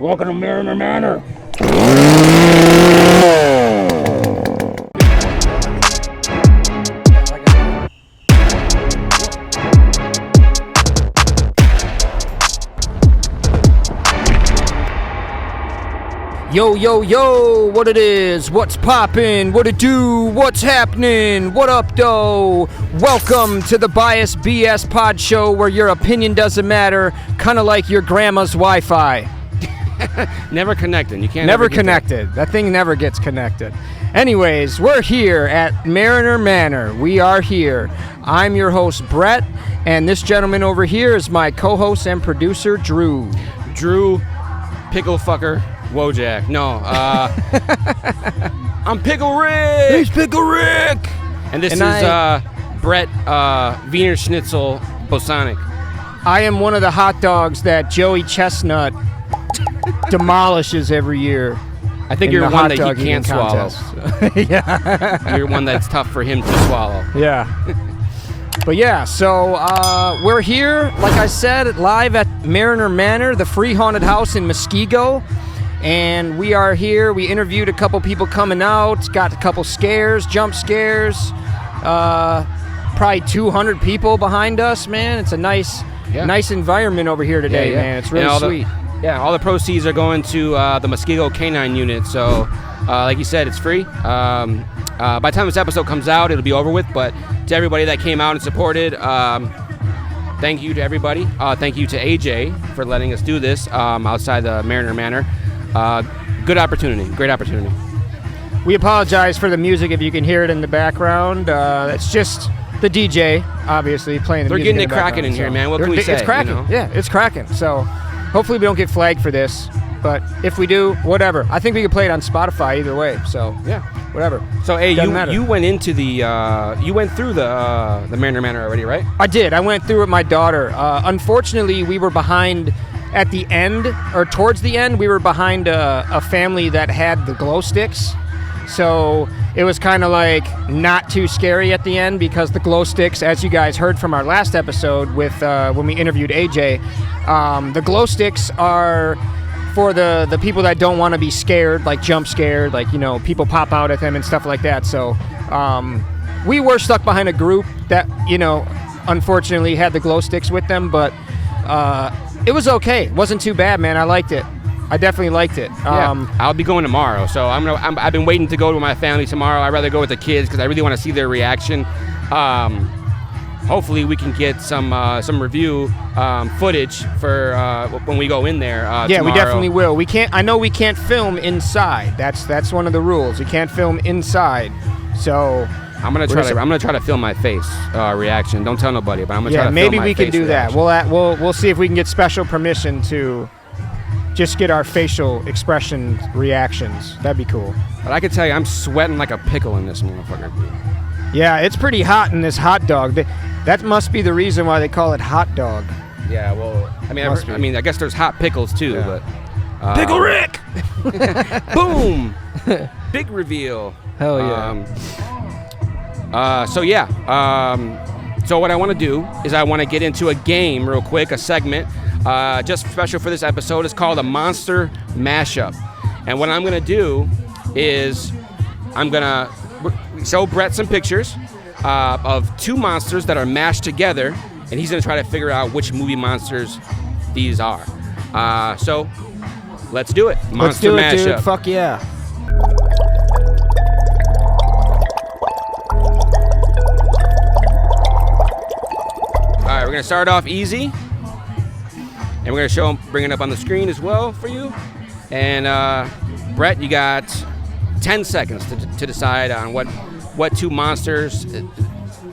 Welcome to Mariner Manor. Yo, yo, yo, what it is, what's poppin', what it do, what's happening, what up, though? Welcome to the BiasedBS PodShow, where your opinion doesn't matter, kind of like your grandma's Wi-Fi. Never connected. You can't. Never connected. That thing never gets connected. Anyways, we're here at Mariner Manor. We are here. I'm your host, Brett, and this gentleman over here is my co-host and producer, Drew. Drew, pickle fucker. Wojak. No, I'm Pickle Rick. He's Pickle Rick. And this is Brett Wiener Schnitzel Bosonic. I am one of the hot dogs that Joey Chestnut demolishes every year. I think you're one that he can't swallow. Yeah. You're one that's tough for him to swallow. Yeah. But yeah, so we're here, like I said, live at Mariner Manor, the free haunted house in Muskego. And we are here. We interviewed a couple people coming out, got a couple scares, jump scares. Probably 200 people behind us, man. It's a nice environment over here today, man. It's really sweet. All the proceeds are going to the Muskego Canine Unit. So, like you said, it's free. By the time this episode comes out, it'll be over with. But to everybody that came out and supported, thank you to everybody. Thank you to AJ for letting us do this outside the Mariner Manor. Good opportunity. Great opportunity. We apologize for the music if you can hear it in the background. It's just the DJ, obviously, playing the music. They're getting it cracking in here, man. What can we say? It's cracking. You know? Yeah, it's cracking. So hopefully we don't get flagged for this. But if we do, whatever. I think we can play it on Spotify either way. So yeah, whatever. So hey, you went into the you went through the Mariner Manor already, right? I did. I went through with my daughter. Unfortunately, we were behind. At the end, or towards the end, we were behind a family that had the glow sticks. So it was kind of like not too scary at the end because the glow sticks, as you guys heard from our last episode with when we interviewed AJ, the glow sticks are for the people that don't want to be scared, like jump scared, like, you know, people pop out at them and stuff like that. So we were stuck behind a group that, you know, unfortunately had the glow sticks with them, but it was okay. It wasn't too bad, man. I liked it. I definitely liked it. I'll be going tomorrow, so I've been waiting to go with my family tomorrow. I'd rather go with the kids because I really want to see their reaction. Hopefully, we can get some review footage for when we go in there. Yeah, tomorrow. We definitely will. We can't. I know we can't film inside. That's one of the rules. You can't film inside. So. I'm gonna try to film my face reaction. Don't tell nobody, but I'm gonna try to film my face. Yeah, maybe we can do that. We'll see if we can get special permission to just get our facial expression reactions. That'd be cool. But I can tell you, I'm sweating like a pickle in this motherfucker. Yeah, it's pretty hot in this hot dog. That must be the reason why they call it hot dog. Yeah, well, I guess there's hot pickles too, yeah. But Pickle Rick. Boom, big reveal. Hell yeah. So what I want to do is I want to get into a game real quick, a segment, just special for this episode. It's called a Monster Mashup. And what I'm going to do is I'm going to show Brett some pictures of two monsters that are mashed together, and he's going to try to figure out which movie monsters these are. So let's do it. Monster Mashup. Let's do it, dude. Fuck yeah. We're going to start off easy, and we're going to bring it up on the screen as well for you. And Brett, you got 10 seconds to decide on what two monsters.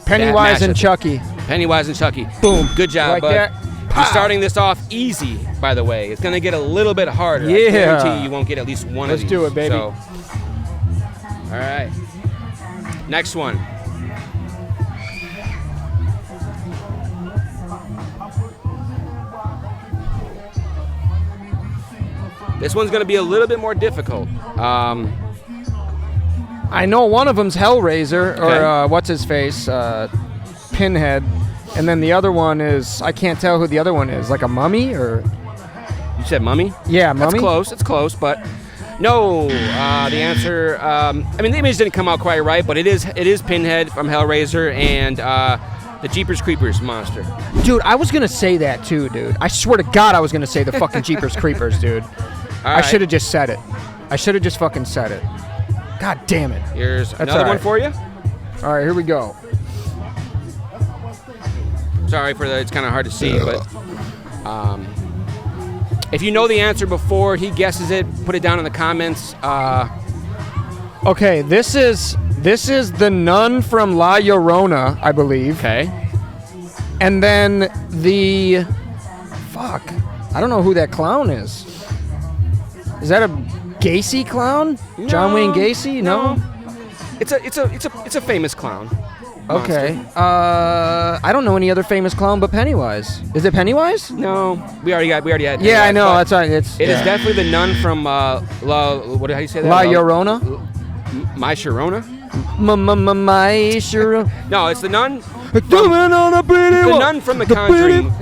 Pennywise and Chucky. Pennywise and Chucky. Boom. Good job, bud. You're starting this off easy, by the way. It's going to get a little bit harder. Yeah. I guarantee you won't get at least one of these. Let's do it, baby. So, all right. Next one. This one's going to be a little bit more difficult. I know one of them's Hellraiser, okay. Or what's his face, Pinhead, and then the other one is, I can't tell who the other one is, like a mummy, or? You said Mummy? Yeah, Mummy. That's close. It's close, but no. The answer. I mean, the image didn't come out quite right, but it is Pinhead from Hellraiser and the Jeepers Creepers monster. Dude, I was gonna say that too, dude. I swear to God, I was gonna say the fucking Jeepers Creepers, dude. I should have just said it. I should have just fucking said it. God damn it. Here's another one for you. All right, here we go. Sorry for that. It's kind of hard to see, but if you know the answer before he guesses it, put it down in the comments. Okay, this is the nun from La Llorona, I believe. Okay. And then I don't know who that clown is. Is that a Gacy clown? No, John Wayne Gacy? No. It's a famous clown. Okay. Monster. I don't know any other famous clown but Pennywise. Is it Pennywise? No, we already had. Yeah, I know. That's right. It is definitely the nun from how do you say that? La Llorona. My Sharona? My Sharona. No, it's the nun. The nun from the Conjuring.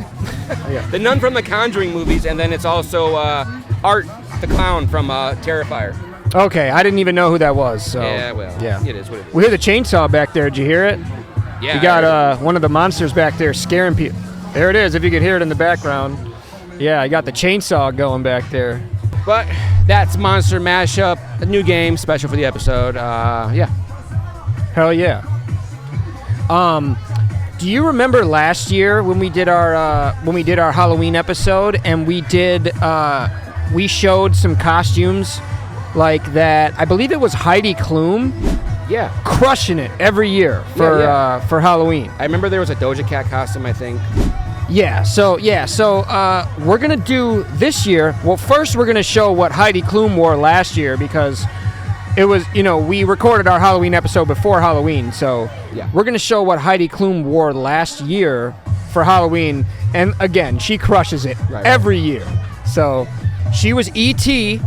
The nun from the Conjuring movies, and then it's also Art the clown from Terrifier. Okay, I didn't even know who that was. So yeah, well, yeah, it is what it is. We hear the chainsaw back there. Did you hear it? Yeah. You got one of the monsters back there scaring people. There it is. If you could hear it in the background. Yeah, I got the chainsaw going back there. But that's Monster Mashup, a new game special for the episode. Yeah. Hell yeah. Do you remember last year when we did our Halloween episode and we showed some costumes like that? I believe it was Heidi Klum. Yeah. Crushing it every year for Halloween. I remember there was a Doja Cat costume, I think. So we're gonna do this year. Well, first we're gonna show what Heidi Klum wore last year because it was, we recorded our Halloween episode before Halloween. So yeah, we're gonna show what Heidi Klum wore last year for Halloween, and again, she crushes it every year. So she was E.T.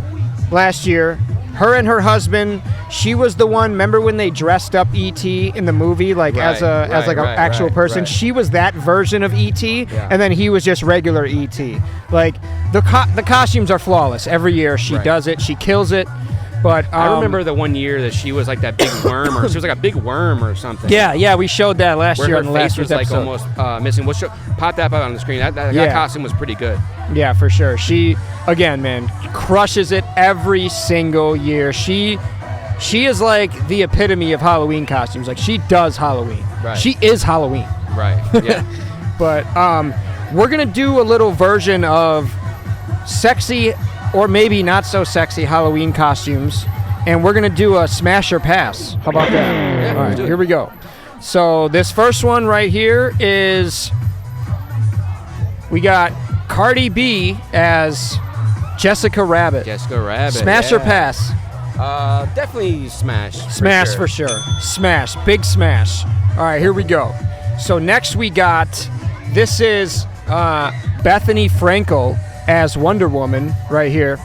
last year. Her and her husband. She was the one. Remember when they dressed up E.T. in the movie, as an actual person? Right. She was that version of E.T. And then he was just regular E.T. Like the costumes are flawless every year. She does it. She kills it. But I remember the one year that she was like that big worm, or she was like a big worm or something. Yeah, we showed that last year. Her face was like almost missing. Pop that up on the screen. That costume was pretty good. Yeah, for sure. She, again, man, crushes it every single year. She is like the epitome of Halloween costumes. Like, she does Halloween. Right. She is Halloween. Right. Yeah. But we're gonna do a little version of sexy or maybe not so sexy Halloween costumes, and we're gonna do a smash or pass. How about that? Yeah, all right, here we go. So this first one right here is, we got Cardi B as Jessica Rabbit. Smash or pass? Definitely smash. Smash for sure. Smash, big smash. All right, here we go. So next we got, this is Bethany Frankel as Wonder Woman right here.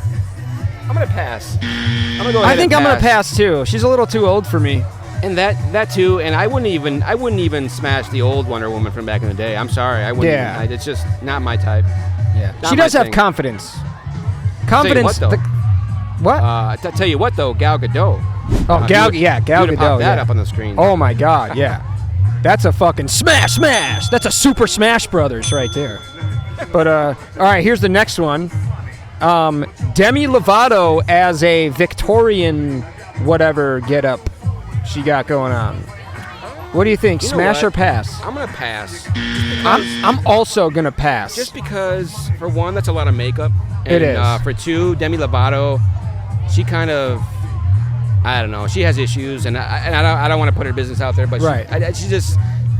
I'm gonna pass. I'm gonna go ahead. I think I'm gonna pass too. She's a little too old for me. And that too. And I wouldn't even smash the old Wonder Woman from back in the day. I'm sorry. I wouldn't. Yeah. It's just not my type. Yeah. She does have confidence. Confidence. What? I tell you what though, Gal Gadot. Oh, Gal Gadot. Pop that up on the screen. Oh my God, yeah. That's a fucking smash. That's a Super Smash Brothers right there. But all right, here's the next one. Demi Lovato as a Victorian whatever getup she got going on. What do you think? Smash or pass? I'm gonna pass. I'm also gonna pass. Just because, for one, that's a lot of makeup. And, it is. For two, Demi Lovato, she kind of, I don't know. She has issues, and I don't want to put her business out there, but she's just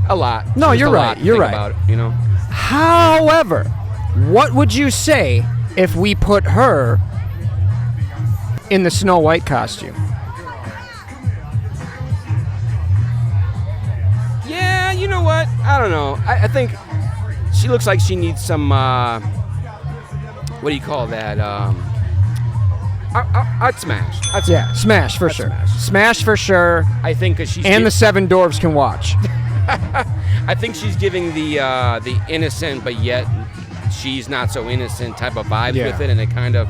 a lot. No, you're right. You're right. About it, However, what would you say if we put her in the Snow White costume? Yeah, you know what? I don't know. I think she looks like she needs some, what do you call that? I'd smash. Yeah, smash for sure. Smash for sure. I think because she's... And the Seven Dwarves can watch. I think she's giving the innocent, but yet she's not so innocent type of vibes Yeah. with it, and it kind of,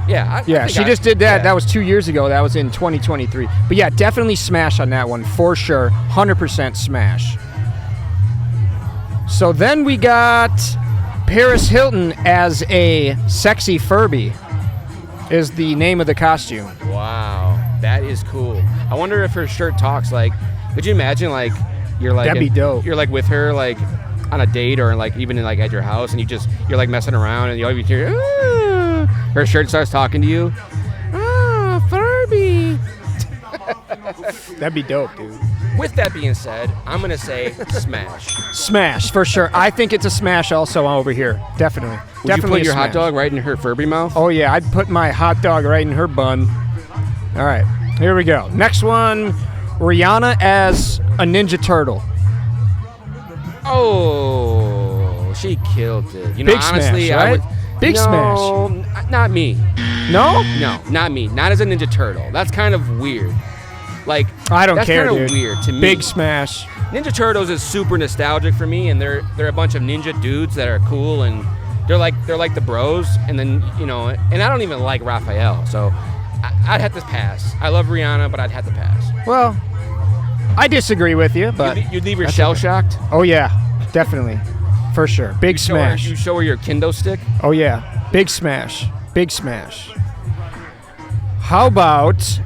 I think she just did that. yeah. That was 2 years ago. That was in 2023. But yeah, definitely smash on that one for sure. 100% smash. So then we got Paris Hilton as a sexy Furby is the name of the costume. Wow, that is cool. I wonder if her shirt talks. Like, could you imagine, like, you're like That'd be dope. You're like with her, like on a date, or like even like at your house, and you're like messing around, and you always hear, "Ah," her shirt starts talking to you. Ah, Furby. That'd be dope, dude. With that being said, I'm gonna say smash. Smash for sure. I think it's a smash also over here. Definitely. Would Definitely you put your a hot smash. dog right in her Furby mouth? Oh yeah, I'd put my hot dog right in her bun. All right, here we go. Next one, Rihanna as a Ninja Turtle. Oh, she killed it. You know, Big smash, honestly, I right? would. Big no, not me. No? No, not me. Not as a Ninja Turtle. That's kind of weird. Like, I don't that's care, kind of dude. weird to me. Big smash. Ninja Turtles is super nostalgic for me, and they're a bunch of ninja dudes that are cool, and they're like the bros. And then, you know, and I don't even like Raphael, so I'd have to pass. I love Rihanna, but I'd have to pass. Well, I disagree with you, but You'd leave her shell shocked. oh yeah, definitely, for sure. Big smash. You show her your kendo stick. Oh yeah, big smash. Big smash. How about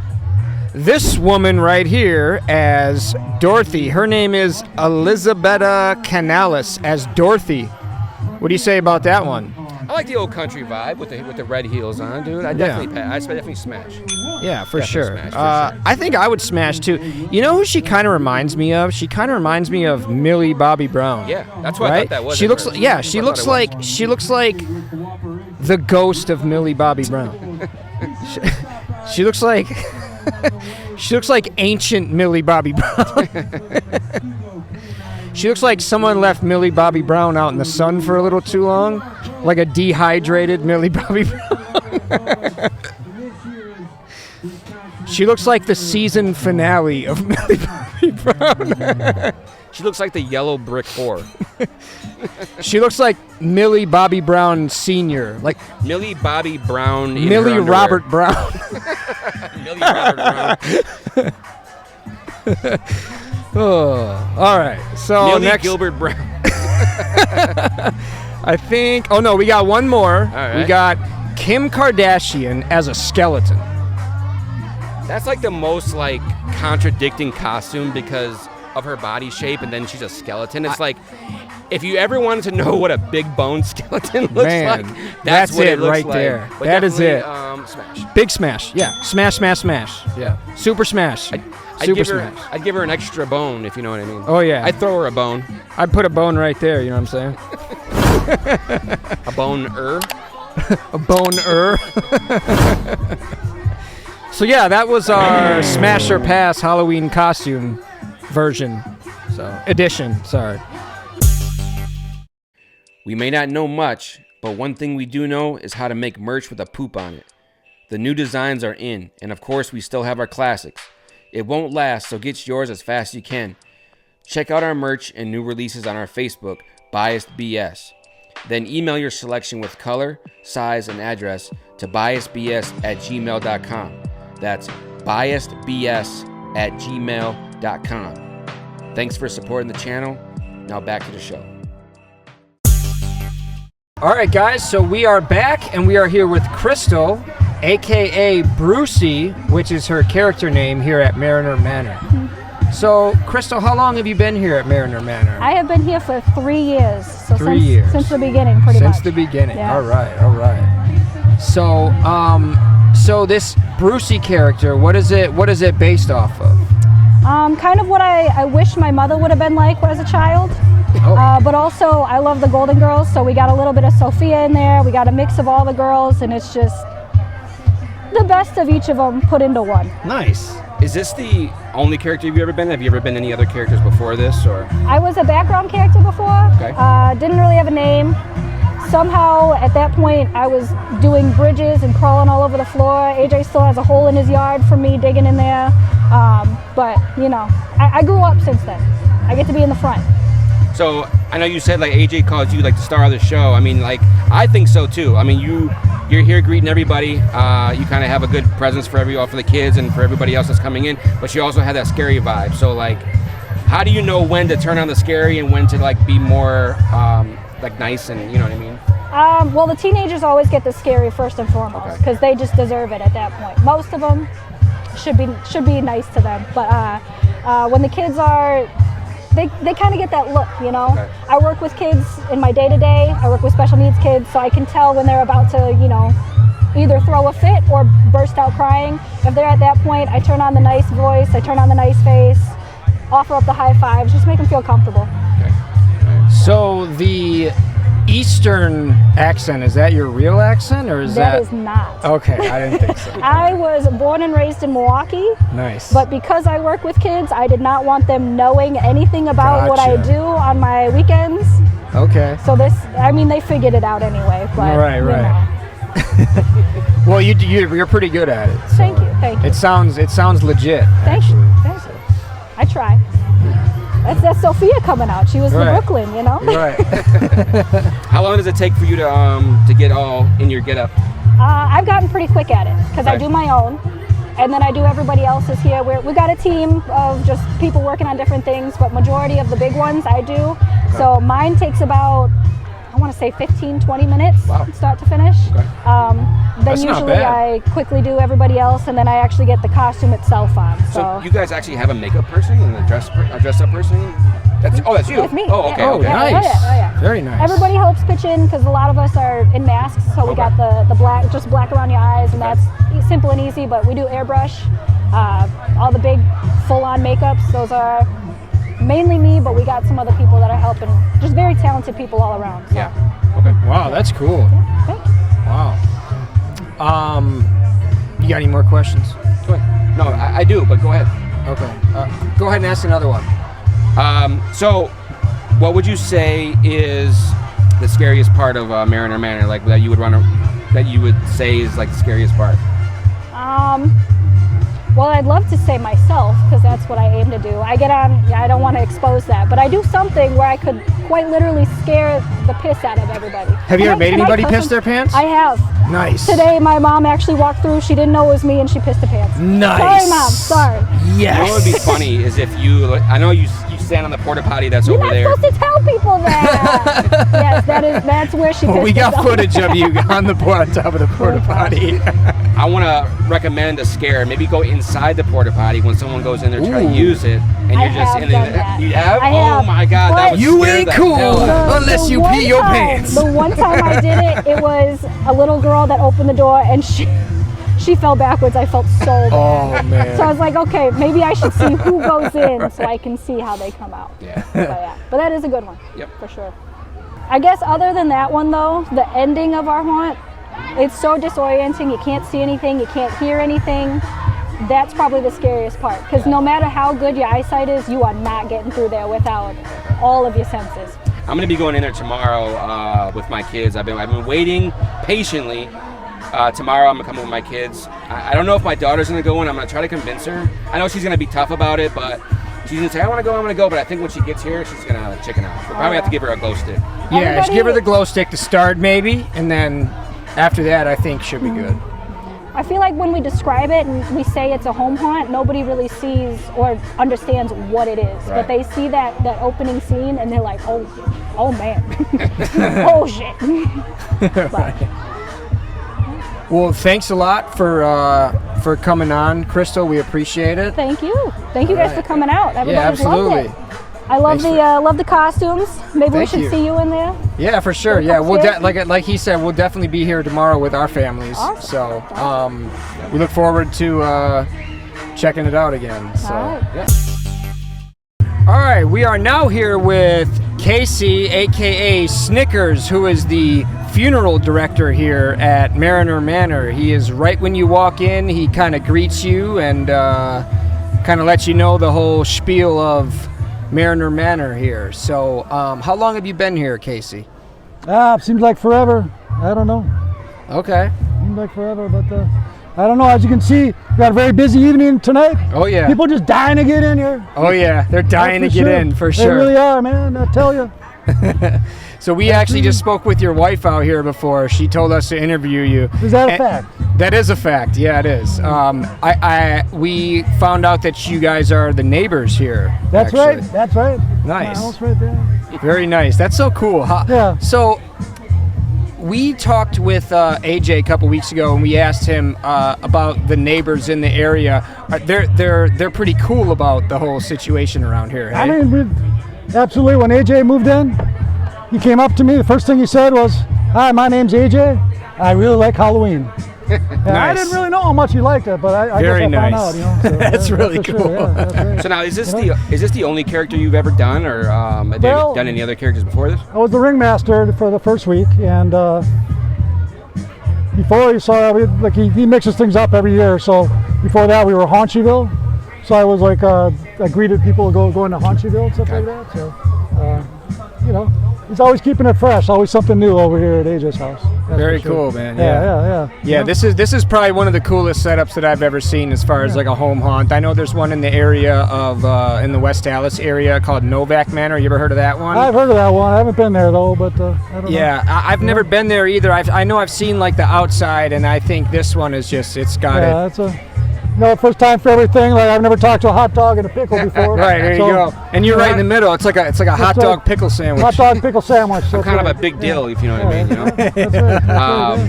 this woman right here as Dorothy? Her name is Elizabetta Canales as Dorothy. What do you say about that one? I like the old country vibe with the red heels on, dude. I definitely pass. I definitely smash. Yeah, for Definitely sure. smash, for sure. I think I would smash too. You know who she kind of reminds me of? She kind of reminds me of Millie Bobby Brown. Yeah, that's what I right? thought that was. She at looks first. like, yeah, That's she what I looks thought it like she looks like the ghost of Millie Bobby Brown. She looks like she looks like ancient Millie Bobby Brown. She looks like someone left Millie Bobby Brown out in the sun for a little too long, like a dehydrated Millie Bobby Brown. She looks like the season finale of Millie Bobby Brown. She looks like the yellow brick whore. She looks like Millie Bobby Brown Sr., like Millie Bobby Brown. In Millie her underwear. Robert Brown. Millie Robert Brown. Oh, all right. So Millie next, Gilbert Brown. I think. Oh no, we got one more. right. We got Kim Kardashian as a skeleton. That's like the most like contradicting costume because of her body shape, and then she's a skeleton. It's like, if you ever wanted to know what a big bone skeleton looks Man, like, that's what it it looks right like. there. But That is definitely, it. Smash. Big smash. Yeah. Smash, smash, smash. Yeah. Super smash. Super smash. I'd give her an extra bone, if you know what I mean. Oh, yeah. I'd throw her a bone. I'd put a bone right there, you know what I'm saying? A bone-er. A bone-er. So yeah, that was our Smash or Pass Halloween costume version. Edition, sorry. We may not know much, but one thing we do know is how to make merch with a poop on it. The new designs are in, and of course we still have our classics. It won't last, so get yours as fast as you can. Check out our merch and new releases on our Facebook, BiasedBS. Then email your selection with color, size, and address to biasedbs@gmail.com. That's biasedbs@gmail.com. Thanks for supporting the channel. Now back to the show. All right, guys, so we are back, and we are here with Crystal, a.k.a. Brucie, which is her character name here at Mariner Manor. So, Crystal, how long have you been here at Mariner Manor? I have been here for 3 years. So 3 years. Since the beginning, pretty much. Since the beginning. Yeah. All right. So, so this Brucie character, what is it based off of? Kind of what I wish my mother would have been like as a child. Oh. But also, I love the Golden Girls, so we got a little bit of Sophia in there. We got a mix of all the girls, and it's just the best of each of them put into one. Nice. Is this the only character you've ever been? Have you ever been any other characters before this, or? I was a background character before. Okay. Didn't really have a name. Somehow, at that point, I was doing bridges and crawling all over the floor. AJ still has a hole in his yard from me digging in there. But, you know, I grew up since then. I get to be in the front. So I know you said like AJ calls you like the star of the show. I mean, like I think so too. I mean, you're here greeting everybody. You kind of have a good presence for for the kids and for everybody else that's coming in. But you also have that scary vibe. So like, how do you know when to turn on the scary and when to like be more like nice and you know what I mean? Well, the teenagers always get the scary first and foremost because they just deserve it at that point. Most of them should be nice to them, but when the kids are, they kind of get that look, you know. Okay. I work with kids in my day-to-day. I work with special needs kids, so I can tell when they're about to, you know, either throw a fit or burst out crying. If they're at that point, I turn on the nice voice, I turn on the nice face, offer up the high fives, just make them feel comfortable. Okay. So the Eastern accent, is that your real accent or is that? That is not. Okay, I didn't think so. I was born and raised in Milwaukee. Nice. But because I work with kids, I did not want them knowing anything about what I Gotcha. do on my weekends. Okay. So they figured it out anyway. But, Right. you know. Well, you're pretty good at it. So Thank you. It sounds legit. Thank you. I try. That's Sophia coming out. She was Right. the Brooklyn, you know. Right. How long does it take for you to get all in your getup? I've gotten pretty quick at it because I Okay. do my own, and then I do everybody else's here. We got a team of just people working on different things, but majority of the big ones I do. So mine takes about, I want to say 15, 20 minutes, Wow. start to finish. Okay. Then That's not usually bad. I quickly do everybody else, and then I actually get the costume itself on. So you guys actually have a makeup person and a dress up person? That's you. That's me. Oh, okay. Yeah. Okay. Nice. Oh, yeah. Very nice. Everybody helps pitch in because a lot of us are in masks, so we got the black, just black around your eyes, and that's simple and easy. But we do airbrush, all the big full-on makeups. Those are mainly me, but we got some other people that are helping. Just very talented people all around. So. Yeah. Okay. Wow, that's cool. Thank you. Wow. You got any more questions? Go ahead. No, I do, but go ahead. Okay. Go ahead and ask another one. So, what would you say is the scariest part of Mariner Manor? Like that you would say is like the scariest part? Well, I'd love to say myself because that's what I aim to do. I get on, I don't want to expose that, but I do something where I could quite literally scare the piss out of everybody. Have you ever made Can I anybody cuss piss them? their pants? I have. Nice. Today, my mom actually walked through. She didn't know it was me, and she pissed her pants. Nice. Sorry, Mom. Sorry. Yes. You know what would be funny is if I know you stand on the porta potty that's You're over not there. supposed to tell people that. Yes, that's where she pissed Well, we got herself. footage of you on top of the porta potty. I want to recommend a scare. Maybe go inside the porta potty when someone goes in there try to Ooh. use it, and I you're just have in done there. that. You have? I Oh have. my God, that But- would You scare ain't the cool. hell out of me. Unless you one pee your time- pants. The one time I did it, it was a little girl that opened the door and she fell backwards. I felt so bad. Oh, man. So I was like, okay, maybe I should see who goes in so I can see how they come out. Yeah. But that is a good one. Yep. For sure. I guess other than that one though, the ending of our haunt, it's so disorienting. You can't see anything. You can't hear anything. That's probably the scariest part because no matter how good your eyesight is, you are not getting through there without all of your senses. I'm gonna be going in there tomorrow with my kids. I've been waiting patiently. Tomorrow I'm gonna come with my kids. I don't know if my daughter's gonna go in. I'm gonna try to convince her. I know she's gonna be tough about it, but she's gonna say, I'm gonna go. But I think when she gets here, she's gonna chicken out. We'll probably have to give her a glow stick. Yeah, just give her the Everybody- glow stick to start maybe, and then after that I think she'll be good. I feel like when we describe it and we say it's a home haunt, nobody really sees or understands what it is. Right. But they see that opening scene and they're like, oh man, oh shit. But, Well, thanks a lot for coming on, Crystal. We appreciate it. thank you guys for coming out. Everybody's absolutely. loved it. I love Thanks love the costumes. Maybe we Thank should you. see you in there. Yeah, for sure. Yeah, we'll like he said, we'll definitely be here tomorrow with our families. Awesome. So we look forward to checking it out again. So. All right. All right, we are now here with Casey, aka Snickers, who is the funeral director here at Mariner Manor. He is right when you walk in. He kind of greets you and kind of lets you know the whole spiel of Mariner Manor here. So, how long have you been here, Casey? Seems like forever. I don't know. Okay. Seems like forever, but I don't know. As you can see, we got a very busy evening tonight. Oh yeah. People just dying to get in here. Oh yeah, they're dying to get in for sure. They really are, man. I tell you. So we actually just spoke with your wife out here before. She told us to interview you. Is that a fact? That is a fact. Yeah, it is. We found out that you guys are the neighbors here. That's actually. right. That's right. Nice. My house right there. Very nice. That's so cool. Yeah. So we talked with AJ a couple weeks ago, and we asked him about the neighbors in the area. They're pretty cool about the whole situation around here. Hey? I mean, absolutely. When AJ moved in, he came up to me. The first thing he said was, "Hi, my name's AJ. I really like Halloween." And Nice. I didn't really know how much he liked it, but I Very guess I nice. found out. You know, so, That's really for cool. Sure. Yeah, that's right. So now, is this the only character you've ever done, or have you Well- done any other characters before this? I was the ringmaster for the first week, and before he mixes things up every year. So before that, we were Haunchyville. So I was like, I greeted people going to Haunchyville and stuff like that. So, you know, he's always keeping it fresh. Always something new over here at AJ's house. That's Very for sure. cool, man. Yeah. Yeah, this is probably one of the coolest setups that I've ever seen as far as like a home haunt. I know there's one in the area of in the West Dallas area called Novak Manor. You ever heard of that one? I've heard of that one. I haven't been there though, but I don't know. Yeah, I've never been there either. I know I've seen like the outside, and I think this one is just it's got Yeah, it. it's first time for everything. Like I've never talked to a hot dog and a pickle before. Right, there So, you go. And you're right in the middle. It's like a hot right. dog pickle sandwich. Hot dog pickle sandwich. I'm that's kind of right. a big deal, if you know what I mean. You know. That's right. That's right,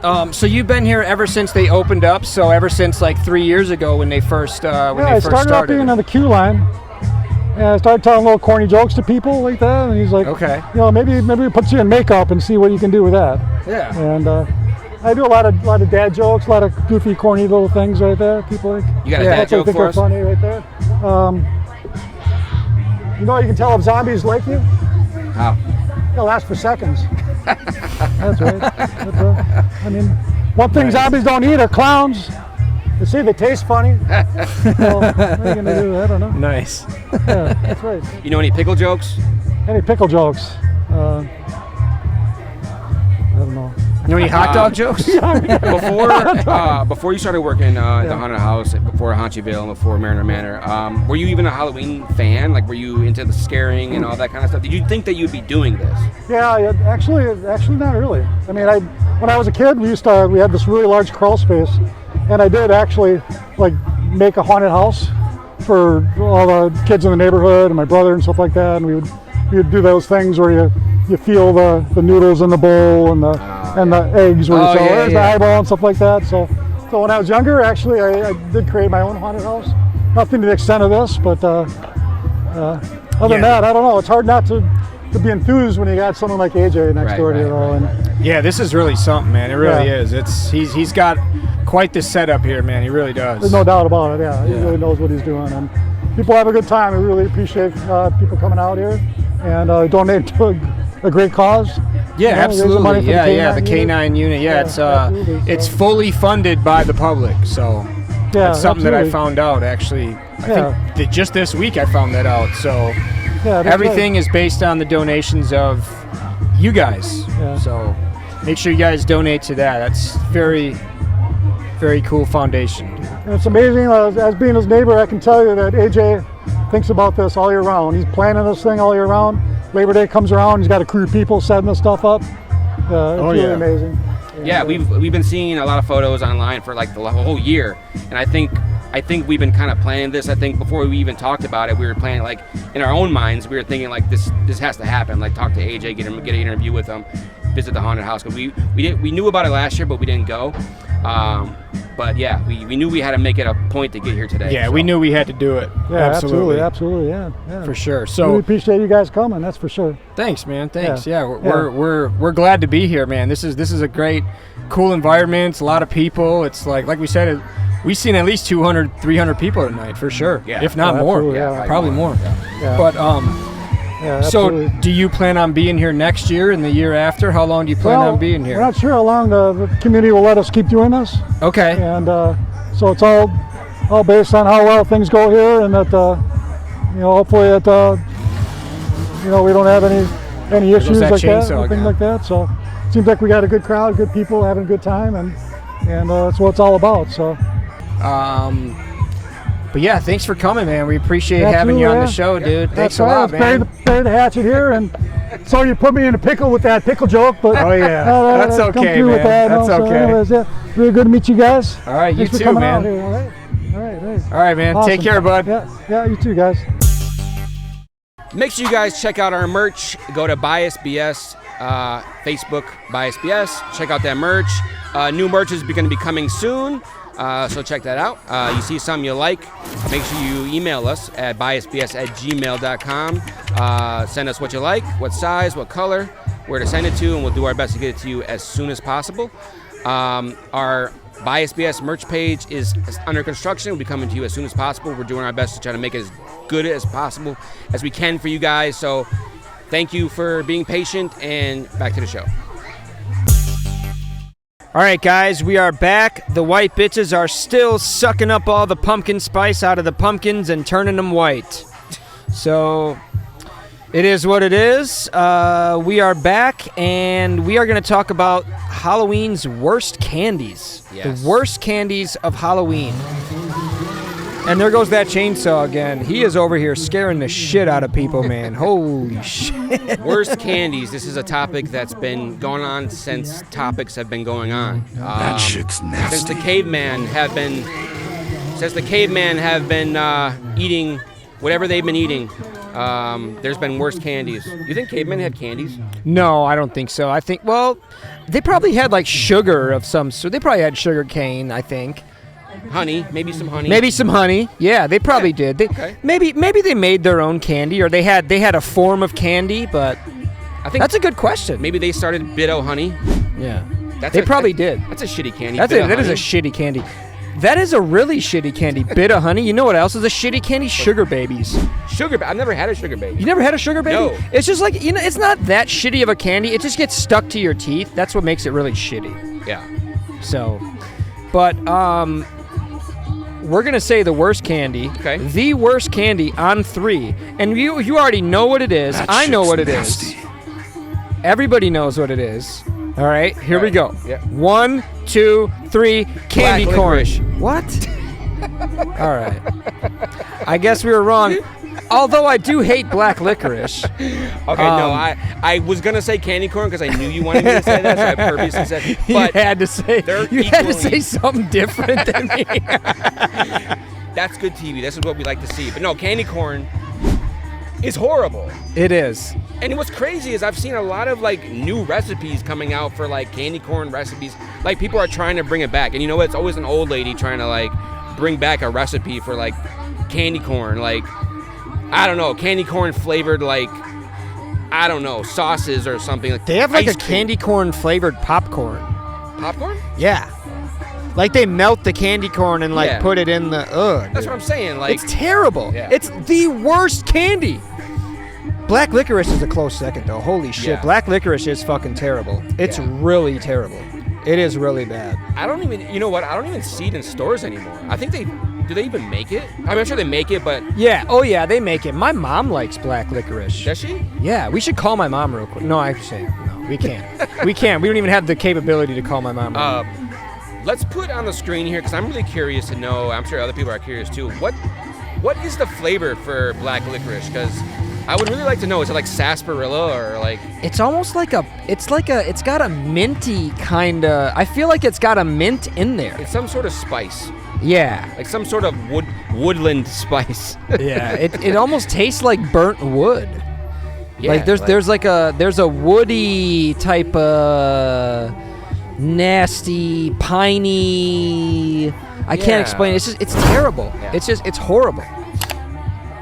yeah. So you've been here ever since they opened up. So ever since like 3 years ago when they first I started off being on the queue line, and I started telling little corny jokes to people like that. And he's like, Okay. you know, maybe we put you in makeup and see what you can do with that. Yeah. And I do a lot of dad jokes, a lot of goofy, corny little things right there. People like, You got a dad joke think for are us? funny right there. You know, you can tell if zombies like you. How? They'll last for seconds. That's right. I mean, one thing zombies don't eat are clowns. They say they taste funny. So, what are you gonna do? I don't know. Nice. Yeah, that's right. You know any pickle jokes? Any pickle jokes? I don't know. You know any hot dog jokes? Before you started working at the haunted house, before Haunchyville and before Mariner Manor, were you even a Halloween fan? Like, were you into the scaring and all that kind of stuff? Did you think that you'd be doing this? Yeah, actually not really. I mean, when I was a kid, we had this really large crawl space, and I did actually like make a haunted house for all the kids in the neighborhood and my brother and stuff like that, and we would do those things where you feel the noodles in the bowl and the eggs where you there's the eyeball and stuff like that. So when I was younger, actually, I did create my own haunted house. Nothing to the extent of this, but other than that, I don't know. It's hard not to be enthused when you got someone like AJ next door to you. And Yeah, this is really something, man. It really is. He's got quite the setup here, man. He really does. there's no doubt about it. Yeah, he really knows what he's doing, and people have a good time. I really appreciate people coming out here and donating to a great cause. Yeah, raise the money absolutely. for The K9 unit. Yeah, absolutely. it's fully funded by the public. So that's something that I found out actually. I think that just this week I found that out. So everything is based on the donations of you guys. Yeah. So make sure you guys donate to that. That's very, very cool foundation. And it's amazing. As being his neighbor, I can tell you that AJ thinks about this all year round. He's planning this thing all year round. Labor Day comes around, he's got a crew of people setting this stuff up. It's really amazing. Yeah, we've been seeing a lot of photos online for like the whole year, and I think we've been kind of planning this. I think before we even talked about it, we were planning like in our own minds. We were thinking like this has to happen. Like talk to AJ, get an interview with him, visit the haunted house, because we knew about it last year, but we didn't go. But yeah, we knew we had to make it a point to get here today. Yeah, so. we knew we had to do it. Yeah, absolutely, yeah. For sure. We So appreciate you guys coming. That's for sure. thanks, man. Thanks. Yeah. We're glad to be here, man. This is a great, cool environment. It's a lot of people. It's like we said, we've seen at least 200, 300 people tonight for sure. Yeah. If not more. absolutely, yeah. Probably more. Yeah. But Yeah, so absolutely. do you plan on being here next year and the year after? How long do you plan on being here? We're not sure how long the community will let us keep doing this, Okay. and so it's all based on how well things go here, and that hopefully that we don't have any issues that like that, chainsaw anything again. like that. So it seems like we got a good crowd, good people having a good time, and and that's what it's all about. So. But yeah, thanks for coming, man. We appreciate having you on the show, dude. Thanks a lot, man. Bury the hatchet here, and sorry you put me in a pickle with that pickle joke, but oh yeah, that's okay, man. That's okay. So anyways, yeah, really good to meet you guys. All right, thanks you for too, coming man. Out here, all right, man. Awesome. Take care, bud. Yeah, you too, guys. Make sure you guys check out our merch. Go to BiasedBS, Facebook, BiasedBS. Check out that merch. New merch is going to be coming soon, so check that out. You see something you like, make sure you email us at biasedbs@gmail.com. Send us what you like, what size, what color, where to send it to, and we'll do our best to get it to you as soon as possible. Our BiasedBS merch page is under construction. We'll be coming to you as soon as possible. We're doing our best to try to make it as good as possible as we can for you guys. So thank you for being patient, and back to the show. All right, guys, we are back. The white bitches are still sucking up all the pumpkin spice out of the pumpkins and turning them white. So it is what it is. We are back, and we are going to talk about Halloween's worst candies. Yes. The worst candies of Halloween. And there goes that chainsaw again. He is over here scaring the shit out of people, man. Holy shit. Worst candies. This is a topic that's been going on since topics have been going on. That shit's nasty. Since the cavemen have been eating whatever they've been eating, there's been worse candies. You think cavemen had candies? No, I don't think so. I think, well, they probably had like sugar of some sort. They probably had sugar cane, I think. Honey, maybe some honey. Maybe some honey. Yeah, they probably did. They, okay. Maybe they made their own candy, or they had a form of candy. But I think that's a good question. Maybe they started Bitto honey. Yeah, they probably did. That's a shitty candy. That is a shitty candy. That is a really shitty candy. Bit of honey. You know what else is a shitty candy? Sugar babies. I've never had a sugar baby. You never had a sugar baby? No. It's just like, it's not that shitty of a candy. It just gets stuck to your teeth. That's what makes it really shitty. Yeah. So, but we're gonna say the worst candy. Okay. The worst candy on 3, and you already know what it is. I know what it is. Everybody knows what it is. All right, here we go. Yeah. 1, 2, 3. Candy Black corn. licorice. What? All right. I guess we were wrong. Although I do hate black licorice. Okay, no, I was gonna say candy corn because I knew you wanted me to say that, so I purposely said. But you had to say something different than me. That's good TV. This is what we like to see. But no, candy corn is horrible. It is. And what's crazy is I've seen a lot of like new recipes coming out for like candy corn recipes. Like people are trying to bring it back, and you know what? It's always an old lady trying to like bring back a recipe for like candy corn, like. I don't know, candy corn flavored like, I don't know, sauces or something. They have like a candy corn flavored popcorn. Popcorn? Yeah. Like they melt the candy corn and like put it in the, That's what I'm saying. Like it's terrible. Yeah. It's the worst candy. Black licorice is a close second though. Holy shit. Yeah. Black licorice is fucking terrible. It's really terrible. It is really bad. I don't even see it in stores anymore. I think do they even make it? I'm sure they make it, but. Yeah, oh yeah, they make it. My mom likes black licorice. Does she? Yeah, we should call my mom real quick. No, actually, no, we can't. We can't. We don't even have the capability to call my mom. Let's put on the screen here, because I'm really curious to know, I'm sure other people are curious too, what is the flavor for black licorice? Because I would really like to know, is it like sarsaparilla or like... It's almost like it's got a minty kind of, I feel like it's got a mint in there. It's some sort of spice. Yeah. Like some sort of woodland spice. Yeah, it almost tastes like burnt wood. Yeah, like there's a woody type of nasty, piney. I can't explain it. It's terrible. Yeah. It's horrible.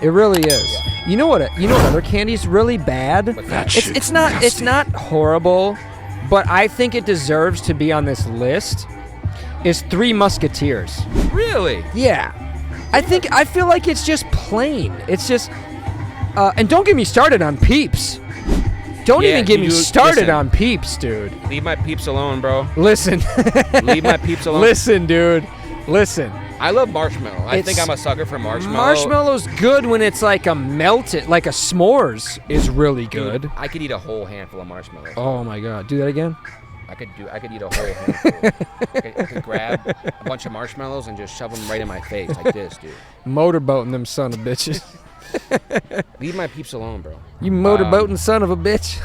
It really is. You know what other candy's really bad? It's not horrible, but I think it deserves to be on this list. Is Three Musketeers. Really? Yeah. I feel like it's just plain. It's just and don't get me started on Peeps. Don't even get me started on Peeps, dude. Leave my Peeps alone, bro. Listen. Leave my Peeps alone. Listen, dude. Listen. I love marshmallow. I think I'm a sucker for marshmallow. Marshmallow's good when it's like a melted, like a s'mores is really good. Dude, I could eat a whole handful of marshmallows. Oh my god. Do that again. I could eat a whole handful. I could grab a bunch of marshmallows and just shove them right in my face like this, dude. Motorboating them son of bitches. Leave my peeps alone, bro. You motorboating son of a bitch.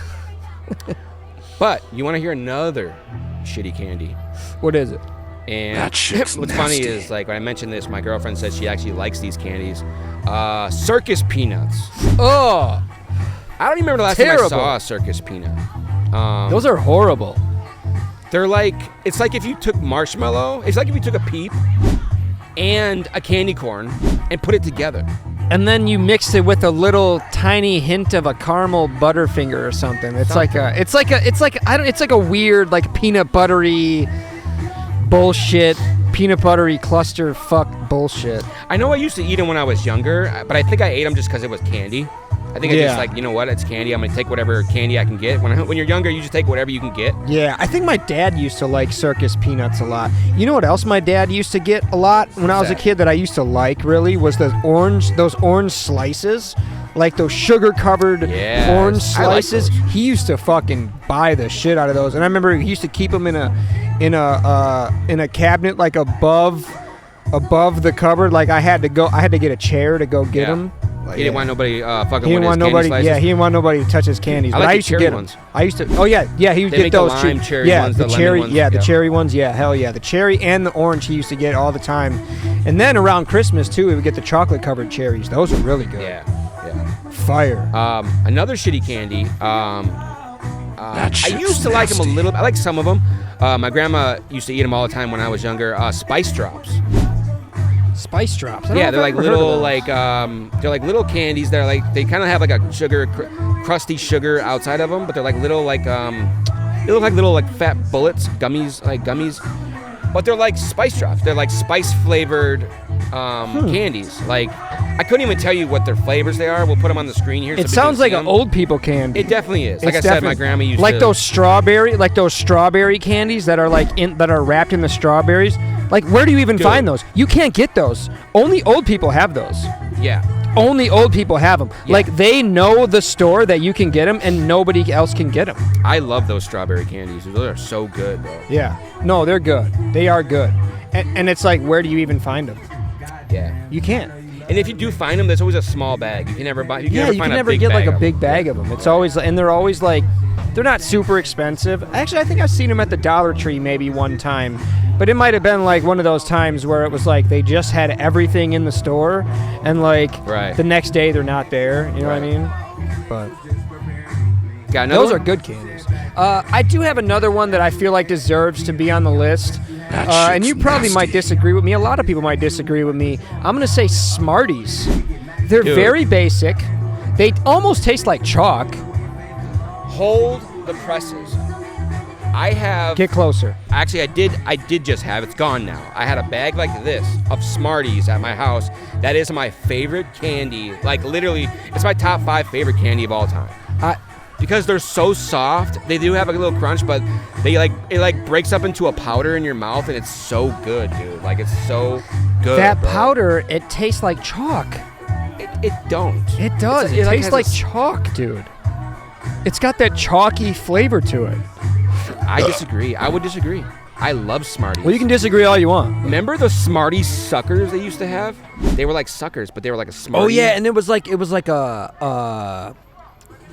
But you want to hear another shitty candy? What is it? And That shit's what's nasty. funny is, like, when I mentioned this, my girlfriend said she actually likes these candies. Circus peanuts. Oh, I don't even remember the last time I Terrible. saw a circus peanut. those are horrible. They're like, it's like if you took marshmallow, it's like if you took a peep and a candy corn and put it together. And then you mix it with a little tiny hint of a caramel Butterfinger or something. It's like a weird, like, peanut buttery bullshit, peanut buttery cluster fuck bullshit. I know I used to eat them when I was younger, but I think I ate them just because it was candy. I think I Yeah. just like, you know what, it's candy. I'm going to take whatever candy I can get. When you're younger, you just take whatever you can get. Yeah, I think my dad used to like circus peanuts a lot. You know what else my dad used to get a lot when I was a that? kid that I used to like, really, was those orange slices, like those sugar-covered Yes, orange I like slices. those. He used to fucking buy the shit out of those, and I remember he used to keep them in a cabinet, like above the cupboard. Like I had to get a chair to go get Yeah. them. Like, He didn't want nobody fucking He with didn't his want candy nobody. slices. Yeah, he didn't want nobody to touch his candies. I But like I the used to cherry get 'em. ones. I used to. Oh yeah, he would They get make the those lime too. cherry Yeah, ones, the the lemon cherry. ones, Yeah, the yeah. cherry ones. Yeah, hell yeah, the cherry and the orange he used to get all the time. And then around Christmas too, we would get the chocolate covered cherries. Those are really good. Yeah. Fire. Another shitty candy. I shit's used to like them a nasty. little. I like some of them. My grandma used to eat them all the time when I was younger. Spice drops. Spice drops. I don't Yeah, know they're if like I've ever heard of little those. they're like little candies. They're like, they kind of have like a sugar, crusty sugar outside of them, but they're like little they look like little like fat bullets, gummies. But they're like spice drops. They're like spice flavored candies. Like, I couldn't even tell you what their flavors they are. We'll put them on the screen here. It so sounds people like can an see 'em. old people candy. It definitely is. Like It's I said, my definitely- grandma used like to. those strawberry candies that are that are wrapped in the strawberries. Like, where do you even Dude. find those? You can't get those. Only old people have those. Yeah. Only old people have them. Yeah. Like, they know the store that you can get them, and nobody else can get them. I love those strawberry candies. Those are so good, bro. Yeah. No, they're good. They are good. And it's like, where do you even find them? Yeah. You can't. And if you do find them, there's always a small bag. You can never buy. You can Yeah, never you find can a never big get bag like a of big them. bag of them. It's always, and they're always like, they're not super expensive. Actually, I think I've seen them at the Dollar Tree maybe one time, but it might have been like one of those times where it was like they just had everything in the store, and like Right. the next day they're not there. You know what I Right. mean? But Got another those are one? good candies. I do have another one that I feel like deserves to be on the list. That And you shit's probably nasty. might disagree with me. A lot of people might disagree with me. I'm going to say Smarties. They're Dude. very basic. They almost taste like chalk. Hold the presses. I have. Get closer. Actually, I did just have. It's gone now. I had a bag like this of Smarties at my house. That is my favorite candy. Like, literally, it's my top 5 favorite candy of all time. Because they're so soft. They do have a little crunch, but it breaks up into a powder in your mouth, and it's so good, dude. Like, it's so good. That bro. powder, it tastes like chalk. It don't. It does. It It tastes has like a s- chalk, dude. It's got that chalky flavor to it. I disagree. I would disagree. I love Smarties. Well, you can disagree all you want. Remember the Smarties suckers they used to have? They were like suckers, but they were like a Smartie. Oh yeah, and it was like a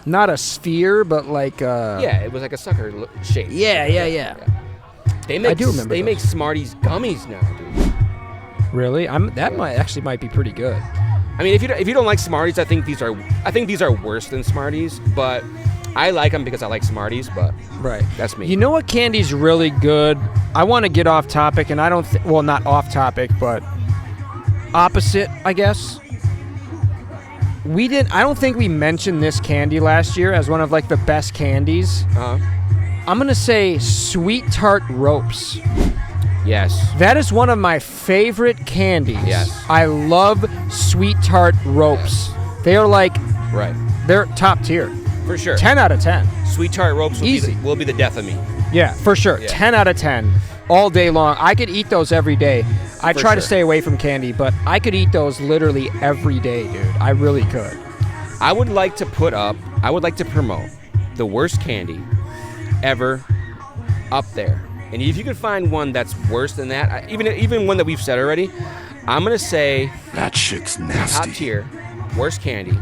not a sphere, but like Yeah, it was like a sucker shape. Yeah. They make, I do remember They those. make Smarties gummies now, dude. Really? That might be pretty good. I mean, if you don't like Smarties, I think these are worse than Smarties, but I like them because I like Smarties. But Right. that's me. You know what candy's really good? I want to get off topic, and I don't well, not off topic, but opposite, I guess. I don't think we mentioned this candy last year as one of like the best candies. I'm going to say Sweet Tart Ropes. Yes. That is one of my favorite candies. Yes. I love Sweet Tart Ropes. They are like, Right. they're top tier. For sure. 10 out of 10. Sweet Tart Ropes Easy. will be the death of me. Yeah, for sure. Yeah. 10 out of 10. All day long. I could eat those every day. I For try to sure. stay away from candy, but I could eat those literally every day, dude. I really could. I would like to promote the worst candy ever up there. And if you can find one that's worse than that, even one that we've said already, I'm going to say that shit's nasty. Top tier, worst candy,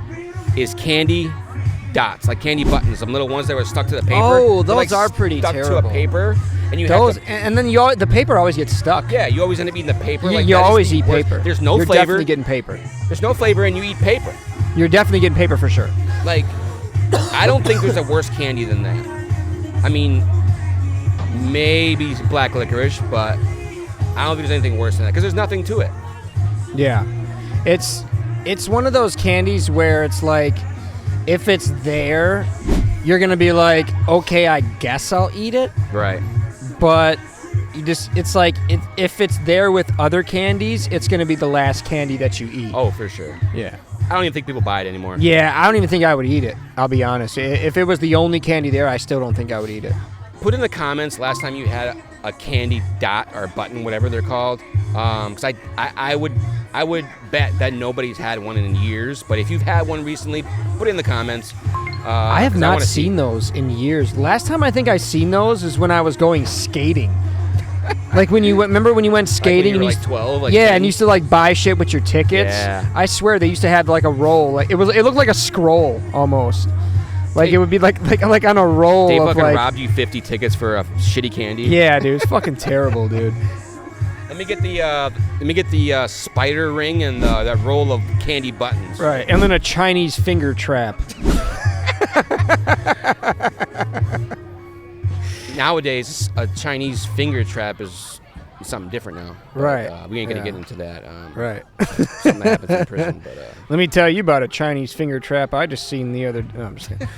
is candy dots, like candy buttons, some little ones that were stuck to the paper. Oh, They're those like are pretty stuck terrible. to a paper, and you Those, have to, and then the paper always gets stuck. yeah, you always end up eating the paper. You, like you that is always the eat worst. paper. There's no You're flavor. definitely getting paper. There's no flavor, and you eat paper. You're definitely getting paper for sure. Like, I don't think there's a worse candy than that. I mean, maybe black licorice, but I don't think there's anything worse than that because there's nothing to it. Yeah. It's one of those candies where it's like, if it's there, you're going to be like, okay, I guess I'll eat it. Right. But it's like, if it's there with other candies, it's going to be the last candy that you eat. Oh, for sure. Yeah. I don't even think people buy it anymore. Yeah, I don't even think I would eat it. I'll be honest. If it was the only candy there, I still don't think I would eat it. Put in the comments last time you had a candy dot or button, whatever they're called. Because I would bet that nobody's had one in years. But if you've had one recently, put it in the comments. I have not seen those in years. Last time I think I seen those is when I was going skating. Like when you remember when you went skating, like when you were and like 12, like yeah, 10? and you used to like buy shit with your tickets. Yeah. I swear they used to have like a roll. Like it looked like a scroll almost. Like it would be like on a roll. They of fucking like, robbed you 50 tickets for a shitty candy. Yeah, dude, it's fucking terrible, dude. Let me get the spider ring and that roll of candy buttons. Right, and then a Chinese finger trap. Nowadays, a Chinese finger trap is something different now. But, Right. we ain't gonna Yeah. get into that. Right. Something that happens in prison. But Let me tell you about a Chinese finger trap I just seen the other. No, I'm just kidding.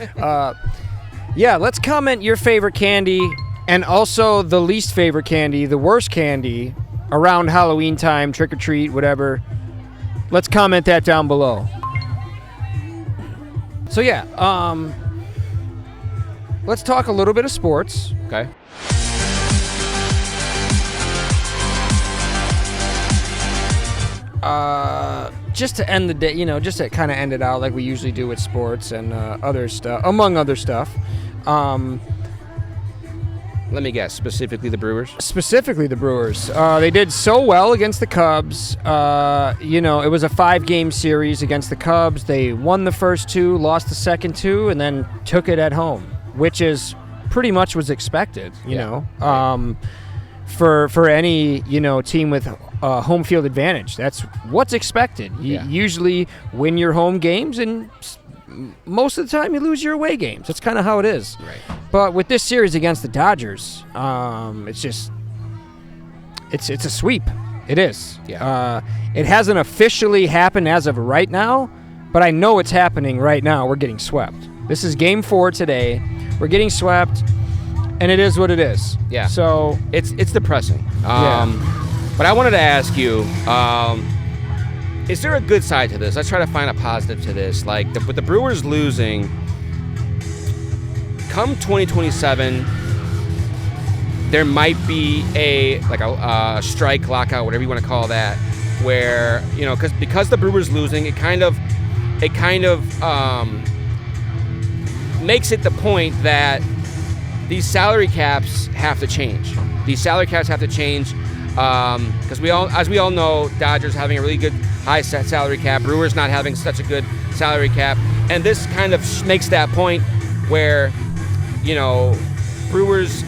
Yeah, let's comment your favorite candy and also the least favorite candy, the worst candy around Halloween time, trick or treat, whatever. Let's comment that down below. So yeah, let's talk a little bit of sports. okay. Just to end the day, just to kind of end it out like we usually do with sports and other stuff, among other stuff. Let me guess. Specifically, the Brewers. Specifically, the Brewers. They did so well against the Cubs. It was a 5-game series against the Cubs. They won the first 2, lost the second 2, and then took it at home, which is pretty much was expected. You know, for any team with home field advantage, that's what's expected. You usually win your home games, and most of the time you lose your away games. That's kind of how it is. Right. But with this series against the Dodgers, it's a sweep. It is. Yeah. It hasn't officially happened as of right now, but I know it's happening right now. We're getting swept. This is Game 4 today. We're getting swept, and it is what it is. Yeah. So It's depressing. Yeah. But I wanted to ask you, is there a good side to this? Let's try to find a positive to this. Like with the Brewers losing, come 2027, there might be a strike, lockout, whatever you want to call that, where because the Brewers losing, it kind of makes it the point that these salary caps have to change. These salary caps have to change because as we all know, Dodgers having a really good high salary cap, Brewers not having such a good salary cap, and this kind of makes that point where Brewers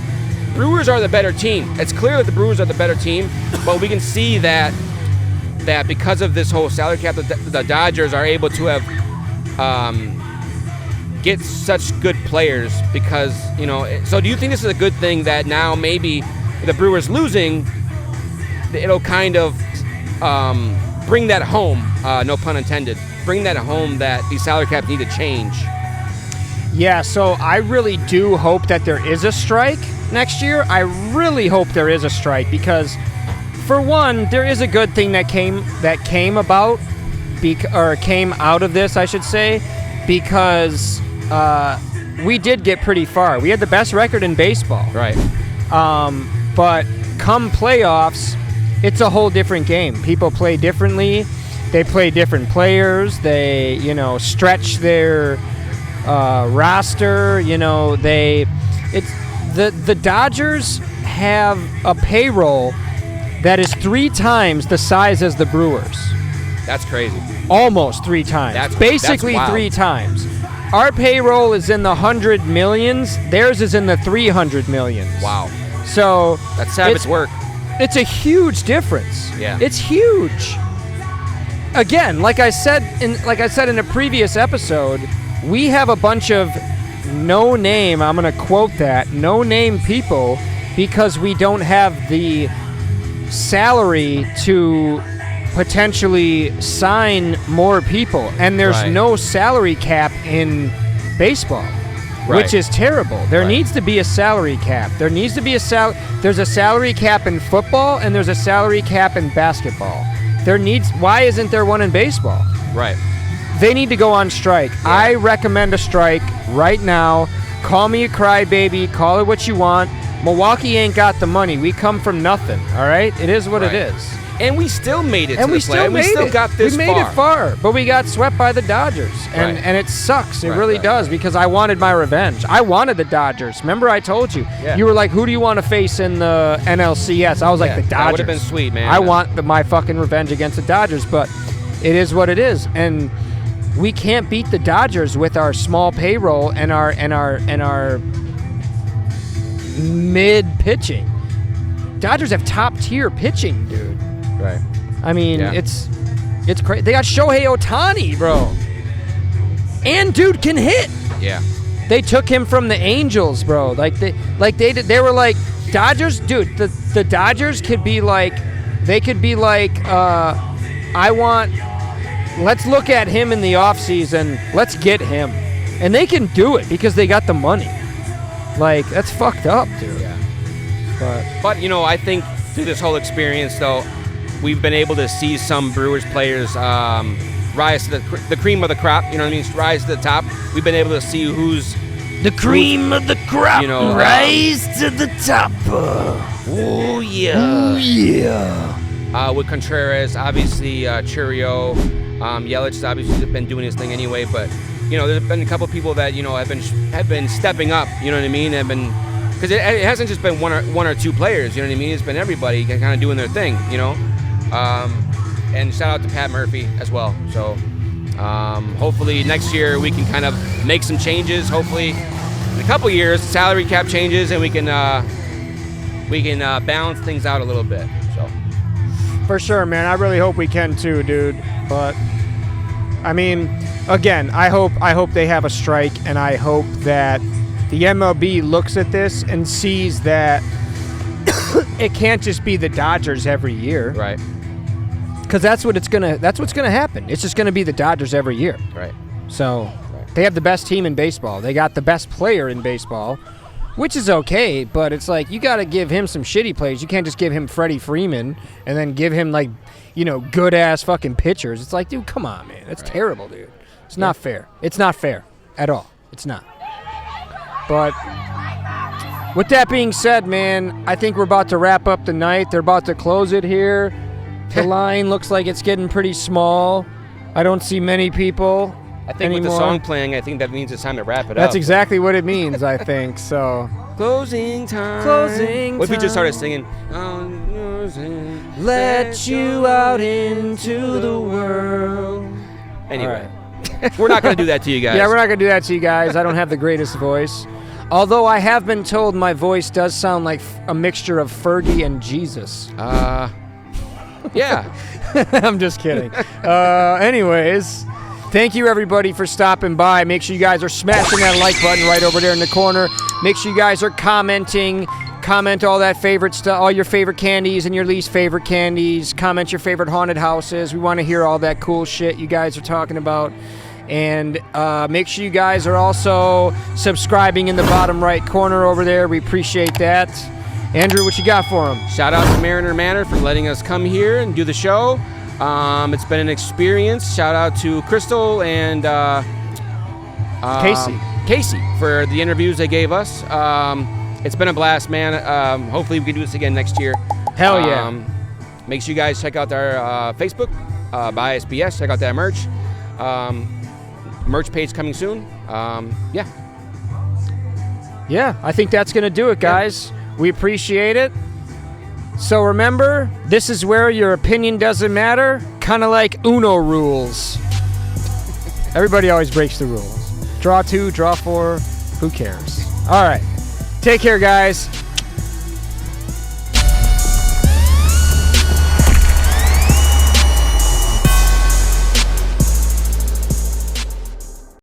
are the better team. It's clear that the Brewers are the better team, but we can see that because of this whole salary cap, the Dodgers are able to have get such good players because So do you think this is a good thing that now maybe the Brewers losing, it'll kind of bring that home, no pun intended, bring that home that these salary caps need to change? yeah, so I really do hope that there is a strike next year. I really hope there is a strike because, for one, there is a good thing that came about, came out of this, I should say, because we did get pretty far. We had the best record in baseball. Right. But come playoffs, it's a whole different game. People play differently. They play different players. They, stretch their roster. the Dodgers have a payroll that is 3 times the size as the Brewers. That's crazy. Almost 3 times. Basically that's 3 times. Our payroll is in the 100 millions. Theirs is in the 300 millions. Wow. So that's savage work. It's a huge difference. Yeah. It's huge. Again, like I said in a previous episode, we have a bunch of no-name, I'm going to quote that, no-name people because we don't have the salary to potentially sign more people. And there's no salary cap in baseball, which is terrible. There needs to be a salary cap. There needs to be there's a salary cap in football and there's a salary cap in basketball. Why isn't there one in baseball? Right. They need to go on strike. Yeah. I recommend a strike right now. Call me a crybaby. Call it what you want. Milwaukee ain't got the money. We come from nothing, all right? It is what it is. And we still made it to the play. We still got this far. We made it far, but we got swept by the Dodgers. And it sucks. It really does because I wanted my revenge. I wanted the Dodgers. Remember I told you? Yeah. You were like, who do you want to face in the NLCS? I was like, the Dodgers. That would have been sweet, man. I want my fucking revenge against the Dodgers, but it is what it is. And we can't beat the Dodgers with our small payroll and our mid pitching. Dodgers have top tier pitching, dude. Right. I mean, it's crazy. They got Shohei Ohtani, bro. And dude can hit. Yeah. They took him from the Angels, bro. They were like Dodgers, dude. The Dodgers could be like, let's look at him in the offseason. Let's get him. And they can do it because they got the money. Like, that's fucked up, dude. Yeah. But I think through this whole experience, though, we've been able to see some Brewers players rise to the cream of the crop. You know what I mean? Rise to the top. We've been able to see who's the cream of the crop. Rise to the top. Oh yeah. Oh yeah. With Contreras, obviously Churio, Yelich obviously been doing his thing anyway. But there's been a couple people that have been stepping up. You know what I mean? Because it hasn't just been one or two players. You know what I mean? It's been everybody kind of doing their thing. And shout out to Pat Murphy as well. So hopefully next year we can kind of make some changes. Hopefully in a couple years salary cap changes and we can balance things out a little bit. So for sure, man. I really hope we can too, dude. But I mean, again, I hope they have a strike, and I hope that the MLB looks at this and sees that it can't just be the Dodgers every year. Right. Because that's what's gonna happen. It's just gonna be the Dodgers every year. Right. So they have the best team in baseball. They got the best player in baseball, which is okay, but it's like you gotta give him some shitty plays. You can't just give him Freddie Freeman and then give him good ass fucking pitchers. It's like, dude, come on, man. That's terrible, dude. It's not fair. It's not fair at all. It's not. But with that being said, man, I think we're about to wrap up the night. They're about to close it here. The line looks like it's getting pretty small. I don't see many people I think with the song playing, I think that means it's time to wrap it up. That's exactly what it means, I think. So closing time. What if we just started singing? Let you out into the world. Anyway, we're not going to do that to you guys. Yeah, we're not going to do that to you guys. I don't have the greatest voice. Although I have been told my voice does sound like a mixture of Fergie and Jesus. Yeah. I'm just kidding. Anyways, thank you everybody for stopping by. Make sure you guys are smashing that like button right over there in the corner. Make sure you guys are commenting. Comment all that favorite stuff, all your favorite candies and your least favorite candies. Comment your favorite haunted houses. We want to hear all that cool shit you guys are talking about. And make sure you guys are also subscribing in the bottom right corner over there. We appreciate that. Andrew, what you got for him? Shout out to Mariner Manor for letting us come here and do the show. It's been an experience. Shout out to Crystal and Casey for the interviews they gave us. It's been a blast, man. Hopefully we can do this again next year. Hell yeah. Make sure you guys check out our Facebook, BiasedBS. Check out that merch. Merch page coming soon. Yeah. Yeah, I think that's going to do it, guys. We appreciate it. So remember, this is where your opinion doesn't matter. Kind of like Uno rules. Everybody always breaks the rules. Draw 2, draw 4, who cares? All right. Take care, guys.